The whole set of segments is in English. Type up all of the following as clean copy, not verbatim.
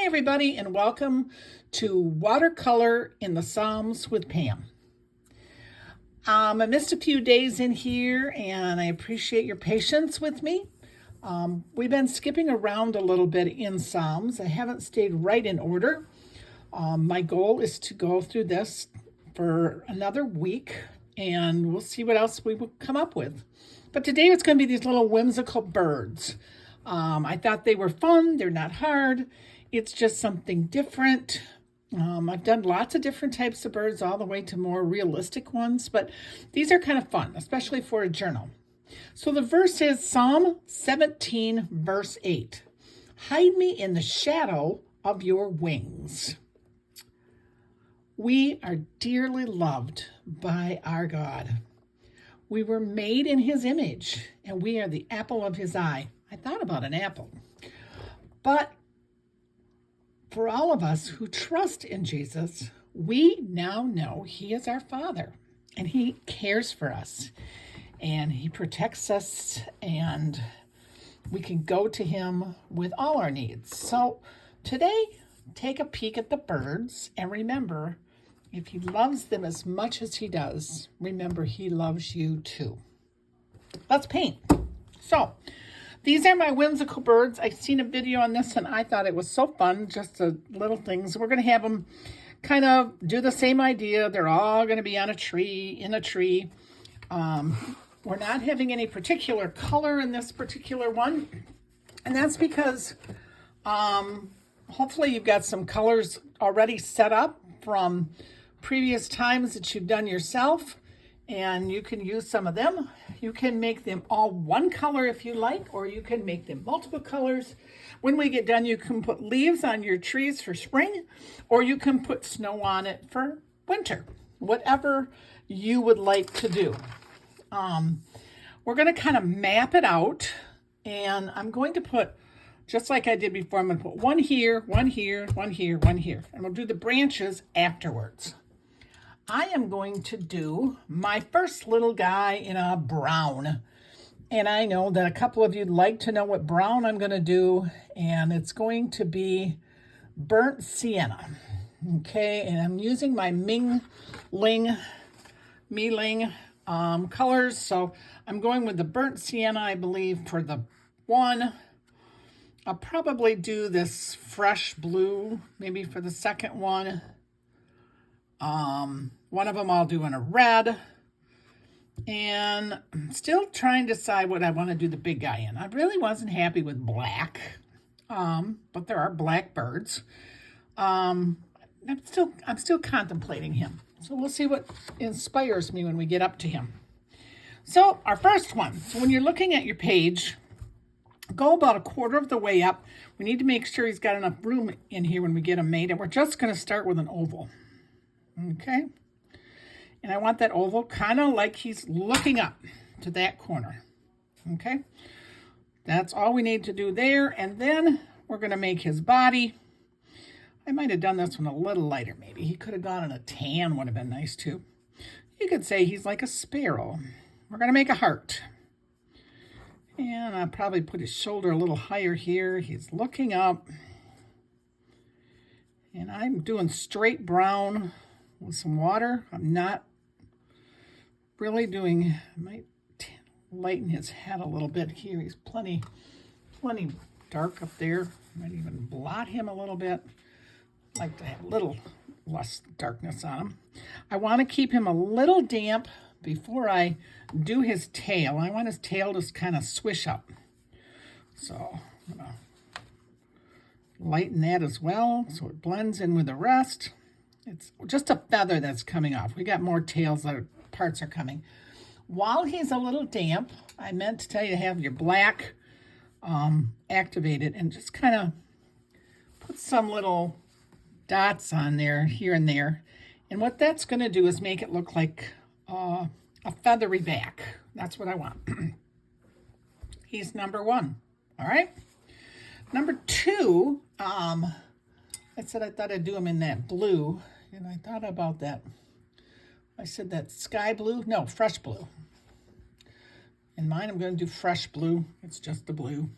everybody, and welcome to Watercolor in the Psalms with Pam. I missed a few days in here, and I appreciate your patience with me. We've been skipping around a little bit in Psalms. I haven't stayed right in order. My goal is to go through this for another week, and we'll see what else we will come up with. But today it's going to be these little whimsical birds. I thought they were fun. They're not hard. It's just something different. I've done lots of different types of birds, all the way to more realistic ones, but these are kind of fun, especially for a journal. So the verse is Psalm 17, verse 8. Hide me in the shadow of your wings. We are dearly loved by our God. We were made in his image, and we are the apple of his eye. I thought about an apple. But for all of us who trust in Jesus, we now know he is our Father, and he cares for us, and he protects us, and we can go to him with all our needs. So today, take a peek at the birds, and remember, if he loves them as much as he does, remember he loves you too. Let's paint. So these are my whimsical birds. I've seen a video on this and I thought it was so fun, just the little things. We're going to have them kind of do the same idea. They're all going to be on a tree, in a tree. We're not having any particular color in this particular one. And that's because hopefully you've got some colors already set up from previous times that you've done yourself. And you can use some of them. You can make them all one color if you like, or you can make them multiple colors. When we get done, you can put leaves on your trees for spring, or you can put snow on it for winter, whatever you would like to do. We're going to kind of map it out, and I'm going to put, just like I did before, I'm going to put one here, one here, one here, one here, and we'll do the branches afterwards. I am going to do my first little guy in a brown. And I know that a couple of you'd like to know what brown I'm going to do. And it's going to be burnt sienna. Okay, and I'm using my Mi-Ling colors. So I'm going with the burnt sienna, I believe, for the one. I'll probably do this fresh blue, maybe for the second one. One of them I'll do in a red, and I'm still trying to decide what I want to do the big guy in. I really wasn't happy with black, but there are black birds. I'm still contemplating him. So we'll see what inspires me when we get up to him. So our first one. So when you're looking at your page, go about a quarter of the way up. We need to make sure he's got enough room in here when we get him made, and we're just going to start with an oval. Okay, and I want that oval kind of like he's looking up to that corner. Okay, that's all we need to do there. And then we're going to make his body. I might have done this one a little lighter. Maybe he could have gone in a tan, would have been nice too. You could say he's like a sparrow. We're going to make a heart. And I'll probably put his shoulder a little higher here. He's looking up. And I'm doing straight brown with some water. I'm not really doing, I might lighten his head a little bit here. He's plenty dark up there. Might even blot him a little bit. I like to have a little less darkness on him. I want to keep him a little damp before I do his tail. I want his tail to kind of swish up. So I'm going to lighten that as well so it blends in with the rest. It's just a feather that's coming off. We got more tails that parts are coming. While he's a little damp, I meant to tell you to have your black activated and just kind of put some little dots on there, here and there. And what that's going to do is make it look like a feathery back. That's what I want. He's number one. All right. Number two, I said I thought I'd do him in that blue, and I thought about that. I said that sky blue? No, fresh blue. In mine, I'm going to do fresh blue. It's just the blue.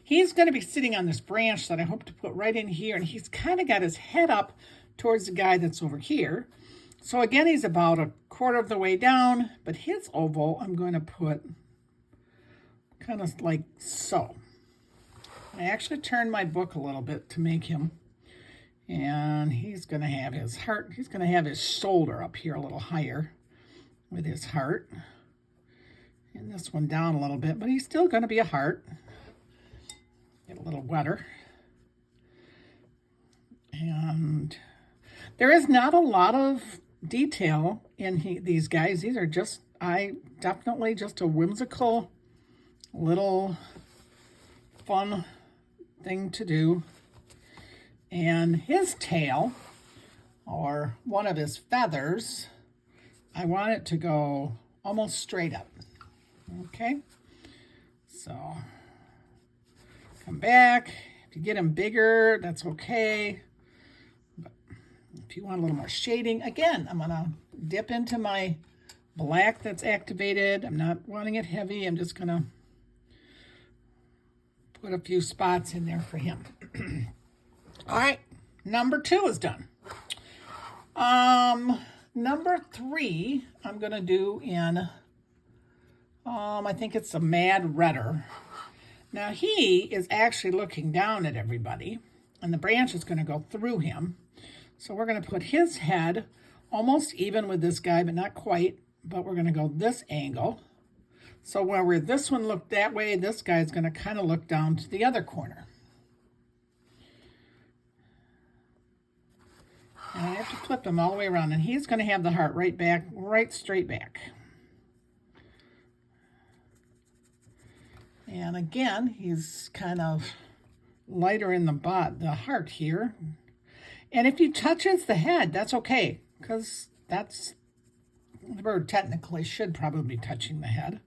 He's going to be sitting on this branch that I hope to put right in here, and he's kind of got his head up towards the guy that's over here. So again, he's about a quarter of the way down, but his oval I'm going to put kind of like so. I actually turned my book a little bit to make him, and he's going to have his heart, he's going to have his shoulder up here a little higher with his heart. And this one down a little bit, but he's still going to be a heart. Get a little wetter. And there is not a lot of detail in these guys. These are just, definitely just a whimsical little fun thing to do. And his tail, or one of his feathers, I want it to go almost straight up. Okay, so come back. If you get him bigger, that's okay. But if you want a little more shading, again, I'm gonna dip into my black that's activated. I'm not wanting it heavy. I'm just gonna put a few spots in there for him. All right, number 2 is done. Number 3, I'm gonna do in I think it's a Mad Redder. Now he is actually looking down at everybody, and the branch is going to go through him. So we're going to put his head almost even with this guy, but not quite. But we're going to go this angle. So where this one looked that way, this guy is going to kind of look down to the other corner. And I have to flip him all the way around, and he's going to have the heart right back, right straight back. And again, he's kind of lighter in the heart here. And if he touches the head, that's okay, because the bird technically should probably be touching the head.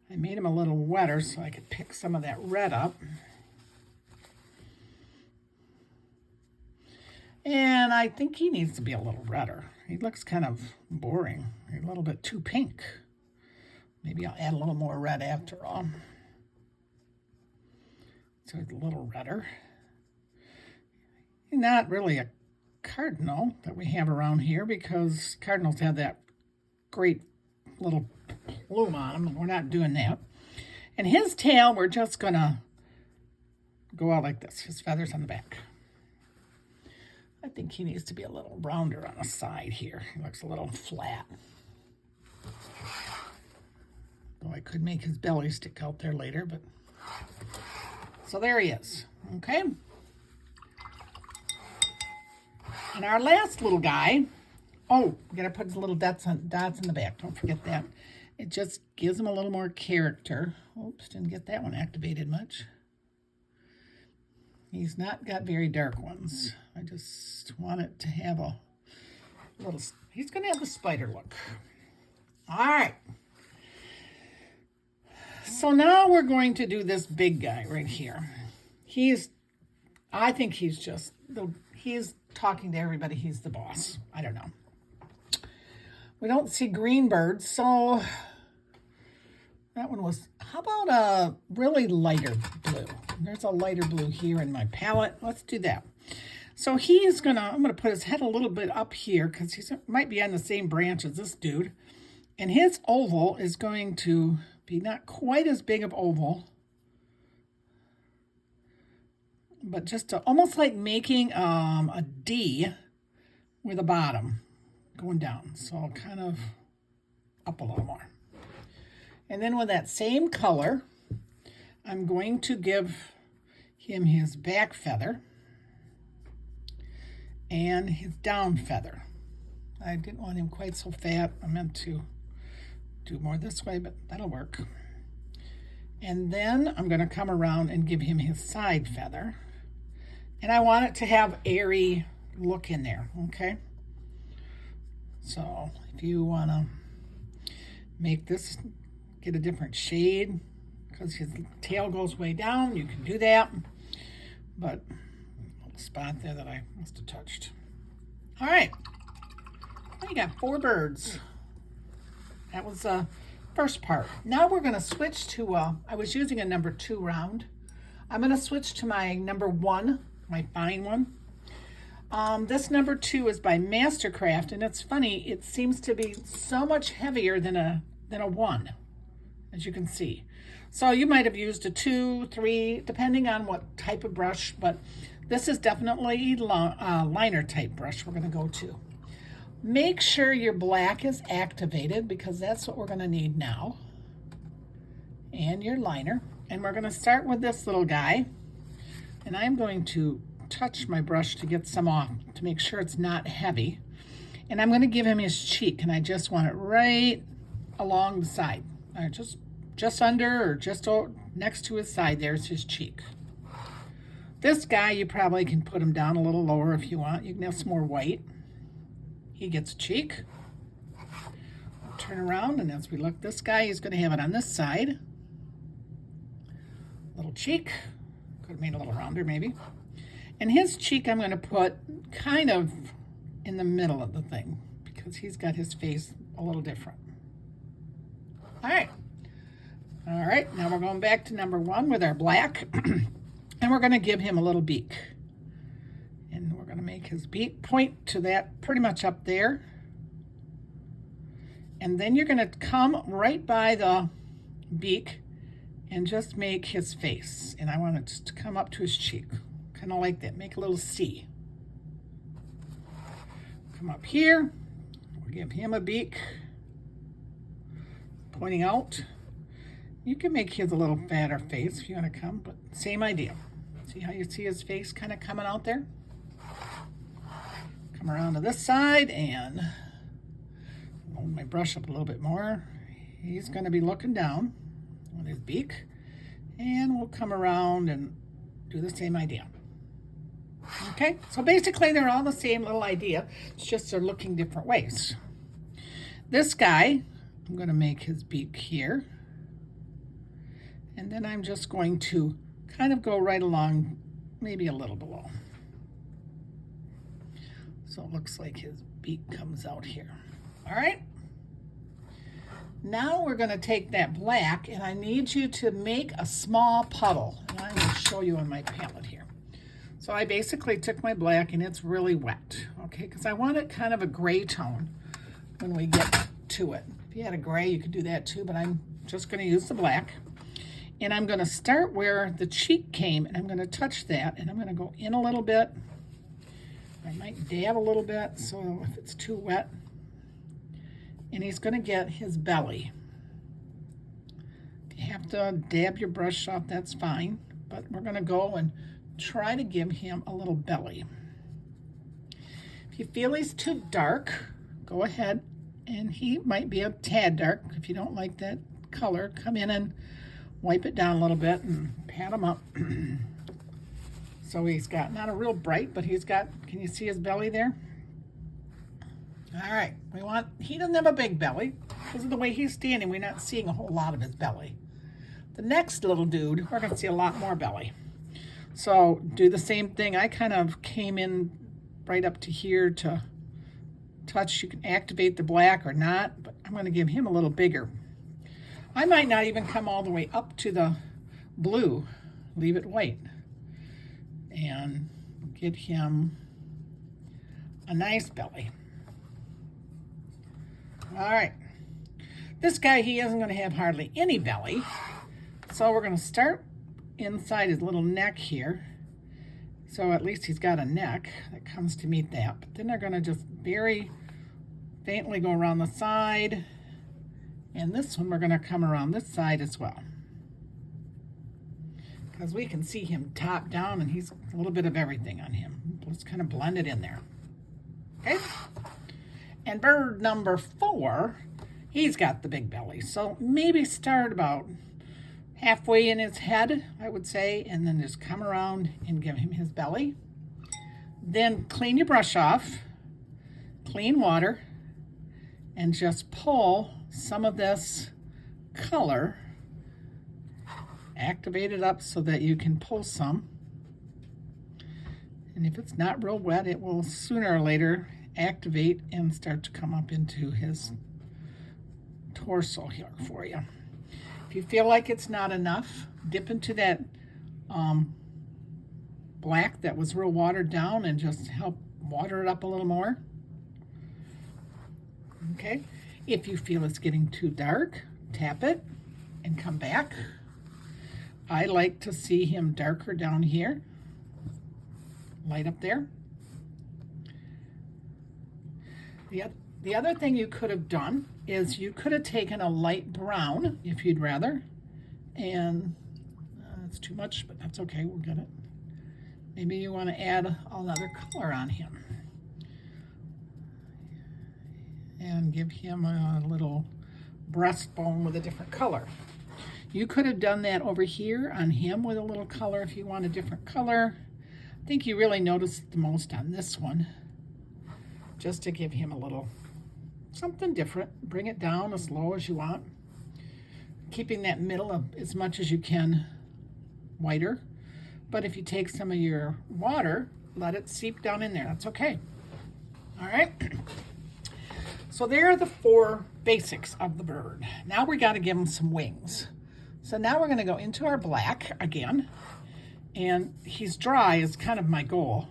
I made him a little wetter so I could pick some of that red up. And I think he needs to be a little redder. He looks kind of boring, a little bit too pink. Maybe I'll add a little more red after all. So it's a little redder. Not really a cardinal that we have around here, because cardinals have that great little plume on them. We're not doing that. And his tail, we're just going to go out like this. His feathers on the back. I think he needs to be a little rounder on the side here. He looks a little flat. Though I could make his belly stick out there later, but... So there he is, okay? And our last little guy, oh, we gotta put his little dots in the back, don't forget that. It just gives him a little more character. Oops, didn't get that one activated much. He's not got very dark ones. I just want it to have a little, he's gonna have the spider look. All right. So now we're going to do this big guy right here. I think he's talking to everybody. He's the boss. I don't know. We don't see green birds, so that one was, how about a really lighter blue? There's a lighter blue here in my palette. Let's do that. So I'm gonna put his head a little bit up here because he might be on the same branch as this dude. And his oval is going to be not quite as big of oval, but just almost like making a D with a bottom going down. So I'll kind of up a little more. And then with that same color, I'm going to give him his back feather and his down feather. I didn't want him quite so fat. I meant to do more this way, but that'll work. And then I'm going to come around and give him his side feather. And I want it to have airy look in there, okay? So if you want to make this get a different shade, because his tail goes way down, you can do that. But a little spot there that I must have touched. All right. We got 4 birds. That was the first part. Now we're going to switch to, I was using a number 2 round. I'm going to switch to my number 1, my fine one. This number 2 is by Mastercraft, and it's funny, it seems to be so much heavier than a 1, as you can see. So you might have used a 2, 3, depending on what type of brush, but this is definitely a liner type brush we're going to go to. Make sure your black is activated because that's what we're going to need now. And your liner. And we're going to start with this little guy. And I'm going to touch my brush to get some off to make sure it's not heavy. And I'm going to give him his cheek, and I just want it right along the side. Just under or just next to his side, there's his cheek. This guy, you probably can put him down a little lower if you want. You can have some more white. He gets a cheek. Turn around, and as we look, this guy is going to have it on this side. Little cheek. Could have made a little rounder maybe. And his cheek I'm going to put kind of in the middle of the thing because he's got his face a little different. All right. All right, now we're going back to number 1 with our black. And we're going to give him a little beak. And we're going to make his beak point to that pretty much up there. And then you're going to come right by the beak and just make his face. And I want it to come up to his cheek. Kind of like that. Make a little C. Come up here. We'll give him a beak. Pointing out. You can make his a little fatter face if you want to come, but same idea. See how you see his face kind of coming out there? Come around to this side and hold my brush up a little bit more. He's going to be looking down with his beak, and we'll come around and do the same idea. Okay, so basically they're all the same little idea. It's just they're looking different ways. This guy, I'm going to make his beak here. And then I'm just going to kind of go right along, maybe a little below. So it looks like his beak comes out here. All right. Now we're going to take that black, and I need you to make a small puddle. And I will show you on my palette here. So I basically took my black, and it's really wet, okay, because I want it kind of a gray tone when we get to it. If you had a gray, you could do that too, but I'm just going to use the black. And I'm going to start where the cheek came, and I'm going to touch that, and I'm going to go in a little bit. I might dab a little bit, so if it's too wet. And he's going to get his belly. If you have to dab your brush off, that's fine. But we're going to go and try to give him a little belly. If you feel he's too dark, go ahead. And he might be a tad dark. If you don't like that color, come in and wipe it down a little bit and pat him up. So he's got not a real bright, but he's got, can you see his belly there? All right, he doesn't have a big belly. Because of the way he's standing, we're not seeing a whole lot of his belly. The next little dude, we're gonna see a lot more belly. So do the same thing. I kind of came in right up to here to touch. You can activate the black or not, but I'm gonna give him a little bigger. I might not even come all the way up to the blue, leave it white, and get him a nice belly. All right, this guy, he isn't going to have hardly any belly, so we're going to start inside his little neck here. So at least he's got a neck that comes to meet that, but then they're going to just very faintly go around the side. And this one, we're going to come around this side as well. Because we can see him top down, and he's a little bit of everything on him. Let's kind of blend it in there. Okay? And bird number 4, he's got the big belly. So maybe start about halfway in his head, I would say, and then just come around and give him his belly. Then clean your brush off, clean water, and just pull some of this color, activate it up so that you can pull some. And if it's not real wet, it will sooner or later activate and start to come up into his torso here for you. If you feel like it's not enough, dip into that black that was real watered down and just help water it up a little more. Okay, if you feel it's getting too dark, tap it and come back. I like to see him darker down here, light up there. The other thing you could have done is you could have taken a light brown, if you'd rather, and it's too much, but that's okay, we'll get it. Maybe you want to add another color on him and give him a little breastbone with a different color. You could have done that over here on him with a little color if you want a different color. I think you really noticed the most on this one, just to give him a little something different. Bring it down as low as you want, keeping that middle of as much as you can whiter. But if you take some of your water, let it seep down in there. That's okay. All right. So there are the 4 basics of the bird. Now we got to give him some wings. So now we're going to go into our black again. And he's dry is kind of my goal.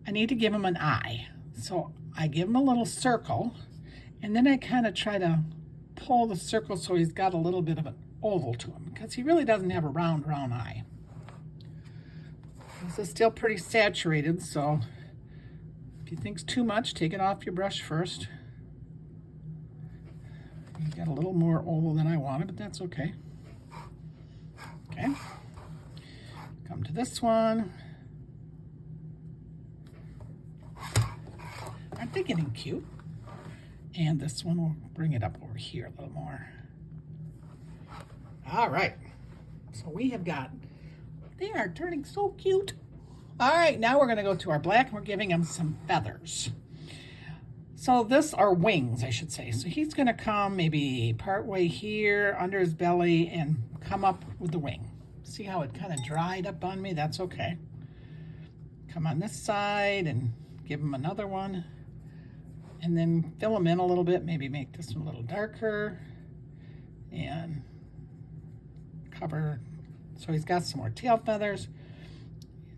I need to give him an eye. So I give him a little circle, and then I kind of try to pull the circle so he's got a little bit of an oval to him, because he really doesn't have a round eye. This is still pretty saturated, so if you think's too much, take it off your brush first. You got a little more oval than I wanted, but that's okay. Okay. Come to this one. Aren't they getting cute? And this one will bring it up over here a little more. All right. So we have got, they are turning so cute. All right, now we're going to go to our black, and we're giving him some feathers. So this are wings, I should say. So he's going to come maybe partway here under his belly and come up with the wing. See how it kind of dried up on me? That's okay. Come on this side and give him another one. And then fill him in a little bit. Maybe make this one a little darker. And cover. So he's got some more tail feathers.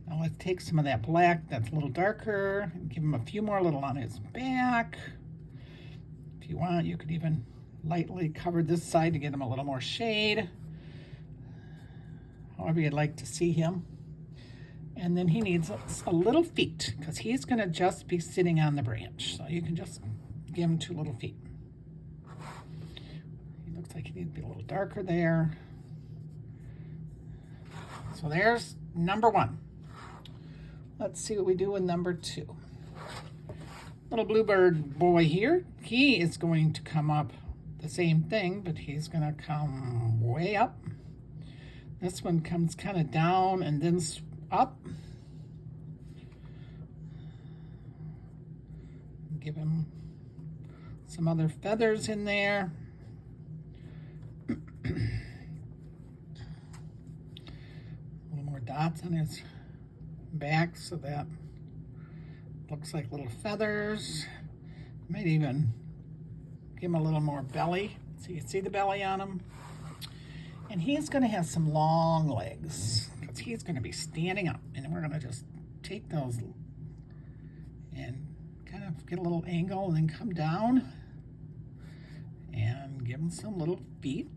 Now let's take some of that black that's a little darker and give him a few more little on his back. If you want, you could even lightly cover this side to get him a little more shade. However you'd like to see him. And then he needs a little feet, because he's going to just be sitting on the branch. So you can just give him 2 little feet. He looks like he needs to be a little darker there. So there's number 1. Let's see what we do with number 2. Little bluebird boy here. He is going to come up the same thing, but he's going to come way up. This one comes kind of down and then up. Give him some other feathers in there. A little more dots on his back so that looks like little feathers. Might even give him a little more belly. So you see the belly on him. And he's going to have some long legs, because he's going to be standing up. And we're going to just take those and kind of get a little angle and then come down and give him some little feet.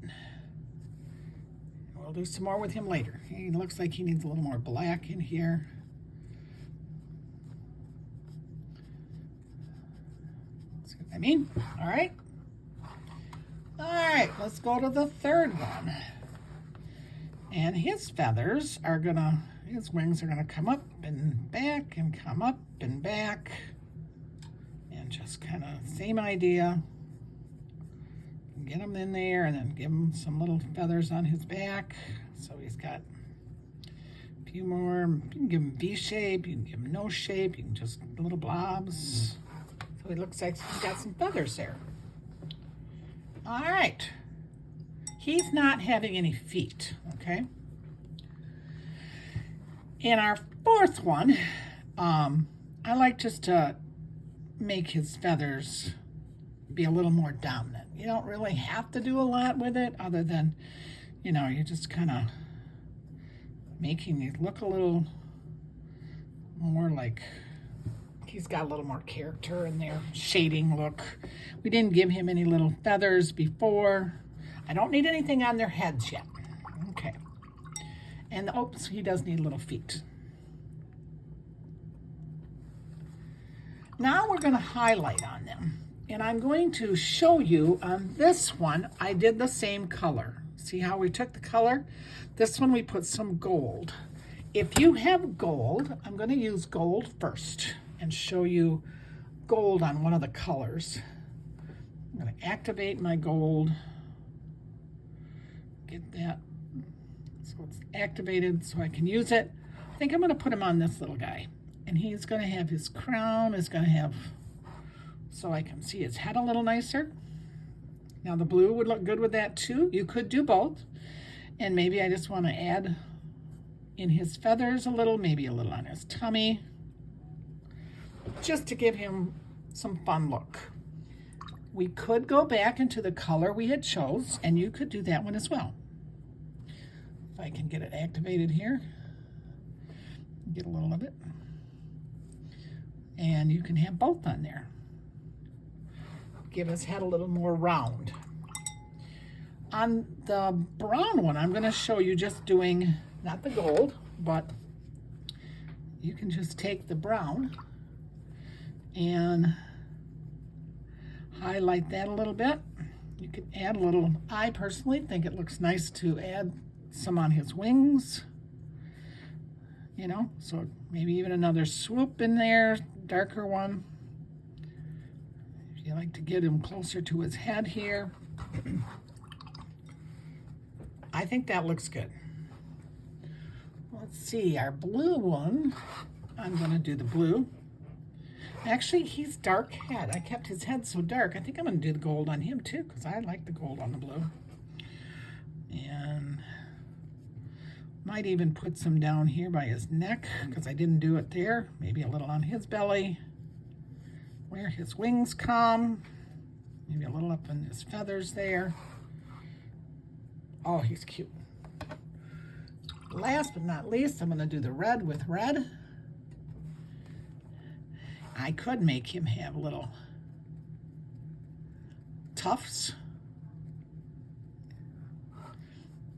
We'll do some more with him later. He looks like he needs a little more black in here. See what I mean? All right. All right, let's go to the third one. And his feathers are gonna, his wings are gonna come up and back and come up and back. And just kind of same idea. Get him in there and then give him some little feathers on his back. So he's got a few more. You can give him V shape, you can give him no shape, you can just little blobs. So he looks like he's got some feathers there. All right. He's not having any feet, okay? In our fourth one, I like just to make his feathers be a little more dominant. You don't really have to do a lot with it other than, you know, you just kind of making it look a little more like he's got a little more character in there. Shading look. We didn't give him any little feathers before. I don't need anything on their heads yet. Okay. And oops, he does need little feet. Now we're going to highlight on them. And I'm going to show you on this one, I did the same color. See how we took the color? This one we put some gold. If you have gold, I'm going to use gold first and show you gold on one of the colors. I'm going to activate my gold. Get that so it's activated so I can use it. I think I'm going to put him on this little guy. And he's going to have his crown, is going to have, so I can see his head a little nicer. Now the blue would look good with that too. You could do both. And maybe I just want to add in his feathers a little, maybe a little on his tummy, just to give him some fun look. We could go back into the color we had chose, and you could do that one as well. If I can get it activated here, get a little of it. And you can have both on there. Give his head a little more round. On the brown one, I'm going to show you just doing, not the gold, but you can just take the brown and highlight that a little bit. You could add a little, I personally think it looks nice to add some on his wings, you know, so maybe even another swoop in there, darker one. If you like to get him closer to his head here. I think that looks good. Let's see, our blue one, I'm going to do the blue. Actually, he's dark head. I kept his head so dark. I think I'm going to do the gold on him too, because I like the gold on the blue. And might even put some down here by his neck, because I didn't do it there. Maybe a little on his belly, where his wings come. Maybe a little up in his feathers there. Oh, he's cute. Last but not least, I'm going to do the red with red. I could make him have little tufts.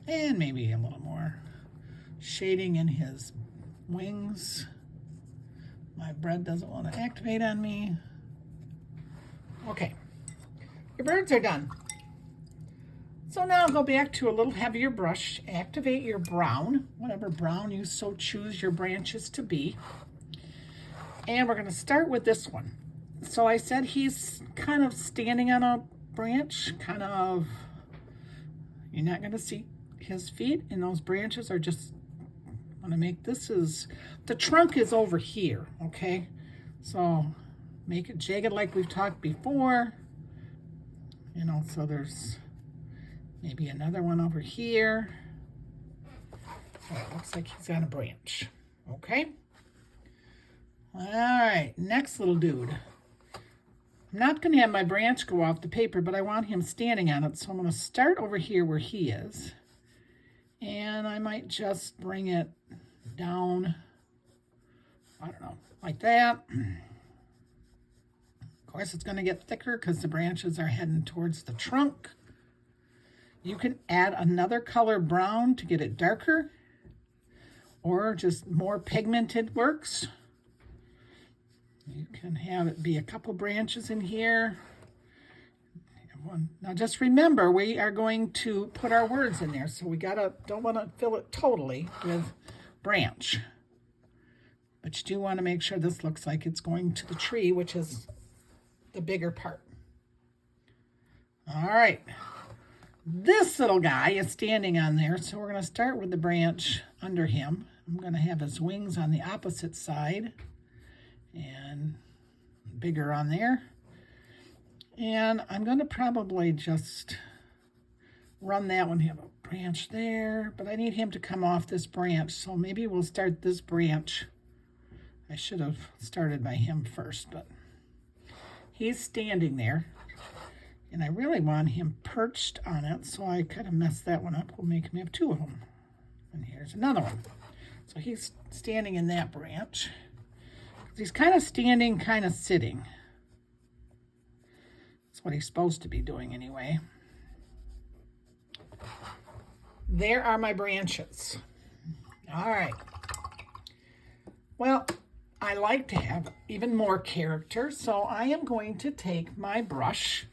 And maybe a little more shading in his wings. My bread doesn't want to activate on me. Okay, your birds are done. So now go back to a little heavier brush, activate your brown, whatever brown you so choose your branches to be. And we're going to start with this one. So I said he's kind of standing on a branch, kind of, you're not going to see his feet, and those branches are just, I'm going to make this is, the trunk is over here, okay? So make it jagged like we've talked before, you know, so there's maybe another one over here. So it looks like he's on a branch, okay? All right, next little dude. I'm not going to have my branch go off the paper, but I want him standing on it, so I'm going to start over here where he is. And I might just bring it down, I don't know, like that. Of course, it's going to get thicker because the branches are heading towards the trunk. You can add another color brown to get it darker, or just more pigmented works. You can have it be a couple branches in here. Now just remember, we are going to put our words in there, so we don't want to fill it totally with branch. But you do want to make sure this looks like it's going to the tree, which is the bigger part. All right. This little guy is standing on there, so we're going to start with the branch under him. I'm going to have his wings on the opposite side and bigger on there. And I'm going to probably just run that one, have a branch there, but I need him to come off this branch, so maybe we'll start this branch. I should have started by him first, but he's standing there. And I really want him perched on it, so I kind of messed that one up. We'll make him have two of them. And here's another one. So he's standing in that branch. He's kind of standing, kind of sitting. That's what he's supposed to be doing anyway. There are my branches. All right. Well, I like to have even more character, so I am going to take my brush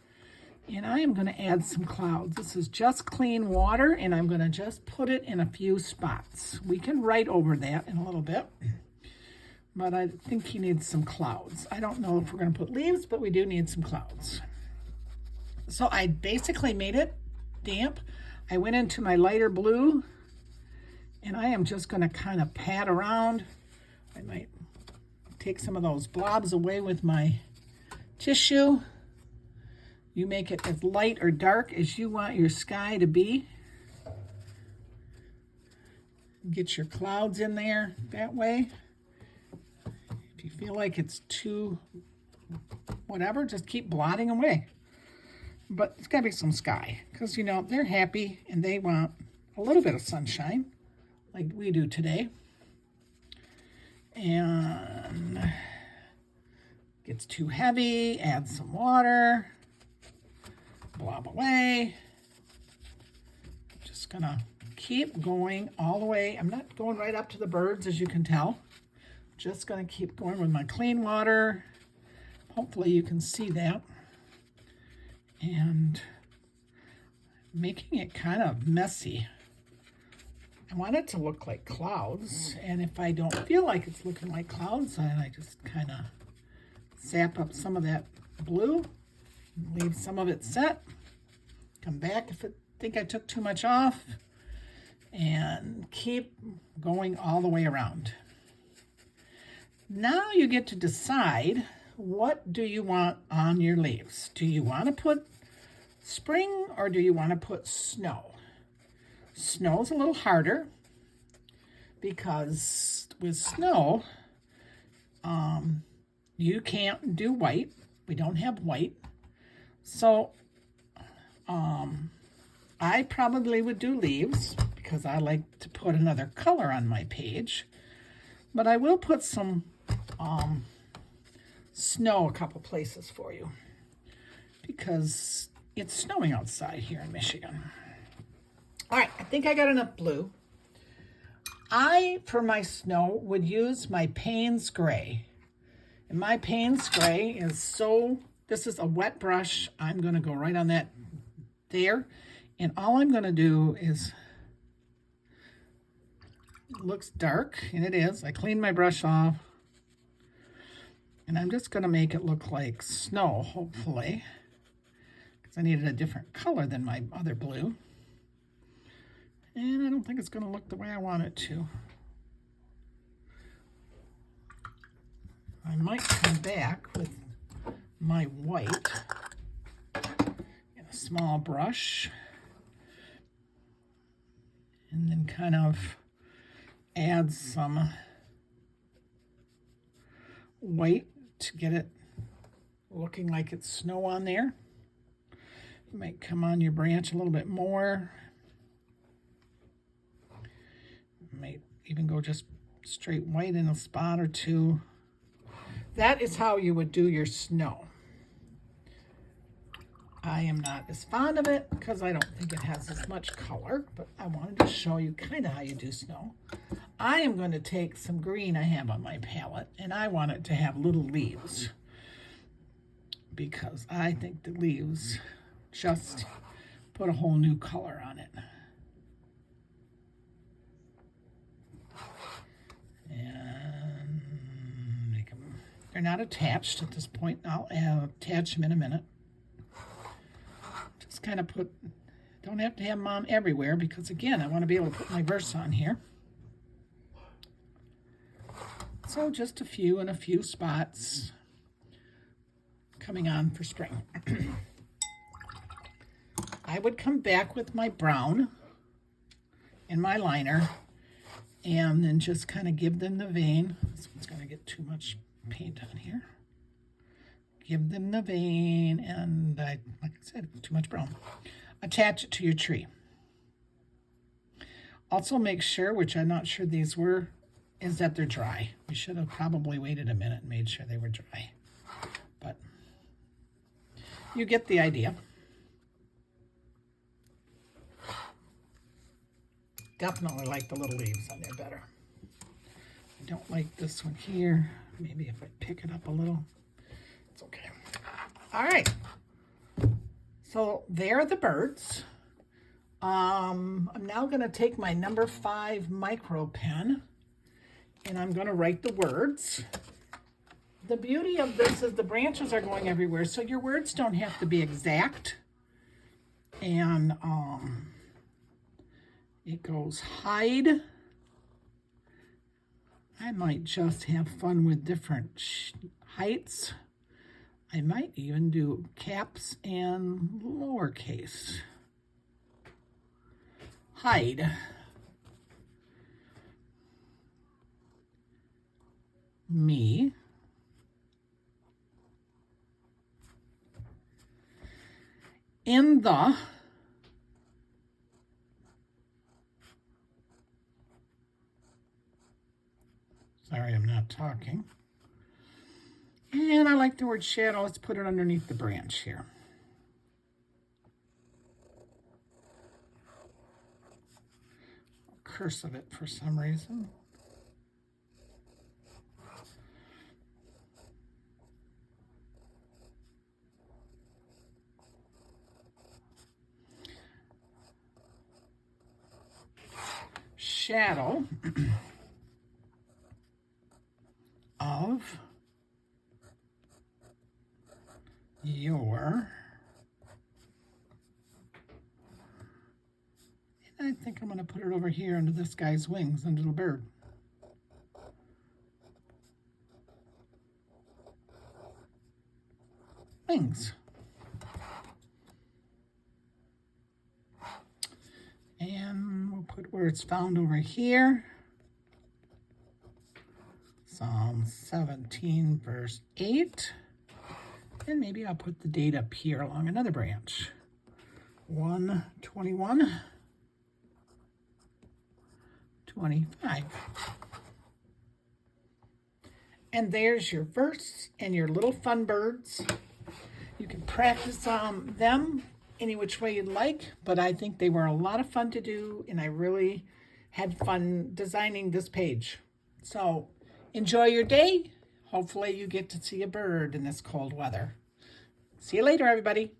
and I am going to add some clouds. This is just clean water, and I'm going to just put it in a few spots. We can write over that in a little bit, but I think he needs some clouds. I don't know if we're going to put leaves, but we do need some clouds. So I basically made it damp. I went into my lighter blue, and I am just going to kind of pat around. I might take some of those blobs away with my tissue. You make it as light or dark as you want your sky to be. Get your clouds in there that way. If you feel like it's too whatever, just keep blotting away. But it's got to be some sky, because, you know, they're happy and they want a little bit of sunshine like we do today. And gets too heavy, add some water. Blob away. Just gonna keep going all the way. I'm not going right up to the birds, as you can tell. Just gonna keep going with my clean water. Hopefully you can see that. And making it kind of messy. I want it to look like clouds, and if I don't feel like it's looking like clouds, then I just kind of zap up some of that blue. Leave some of it set. Come back if I think I took too much off. And keep going all the way around. Now you get to decide, what do you want on your leaves? Do you want to put spring or do you want to put snow? Snow's a little harder because with snow, you can't do white. We don't have white. So I probably would do leaves because I like to put another color on my page. But I will put some snow a couple places for you because it's snowing outside here in Michigan. All right, I think I got enough blue. For my snow, would use my Payne's Gray. And my Payne's Gray is this is a wet brush. I'm going to go right on that there. And all I'm going to do is, it looks dark, and it is. I cleaned my brush off. And I'm just going to make it look like snow, hopefully. Because I needed a different color than my other blue. And I don't think it's going to look the way I want it to. I might come back with my white in a small brush. And then kind of add some white to get it looking like it's snow on there. You might come on your branch a little bit more. Might even go just straight white in a spot or two. That is how you would do your snow. I am not as fond of it because I don't think it has as much color, but I wanted to show you kind of how you do snow. I am going to take some green I have on my palette, and I want it to have little leaves because I think the leaves just put a whole new color on it. And they're not attached at this point. I'll attach them in a minute. Just kind of don't have to have them on everywhere because, again, I want to be able to put my verse on here. So just a few in a few spots coming on for spring. I would come back with my brown and my liner and then just kind of give them the vein. This one's going to get too much paint on here. Give them the vein and, like I said, too much brown. Attach it to your tree. Also make sure, which I'm not sure these were is that they're dry. We should have probably waited a minute and made sure they were dry. But you get the idea. Definitely like the little leaves on there better. I don't like this one here. Maybe if I pick it up a little, it's okay. All right. So there are the birds. I'm now going to take my number 5 micro pen and I'm going to write the words. The beauty of this is the branches are going everywhere, so your words don't have to be exact. And it goes hide. I might just have fun with different heights. I might even do caps and lowercase. Hide. Me. In the. Sorry, I'm not talking. And I like the word shadow. Let's put it underneath the branch here. Cursive it for some reason. Shadow of your, and I think I'm going to put it over here under this guy's wings, under the bird. Wings. And we'll put where it's found over here. Psalm 17, verse 8. And maybe I'll put the date up here along another branch. 1:21, 25. And there's your verse and your little fun birds. You can practice them any which way you'd like, but I think they were a lot of fun to do, and I really had fun designing this page. So enjoy your day. Hopefully you get to see a bird in this cold weather. See you later, everybody.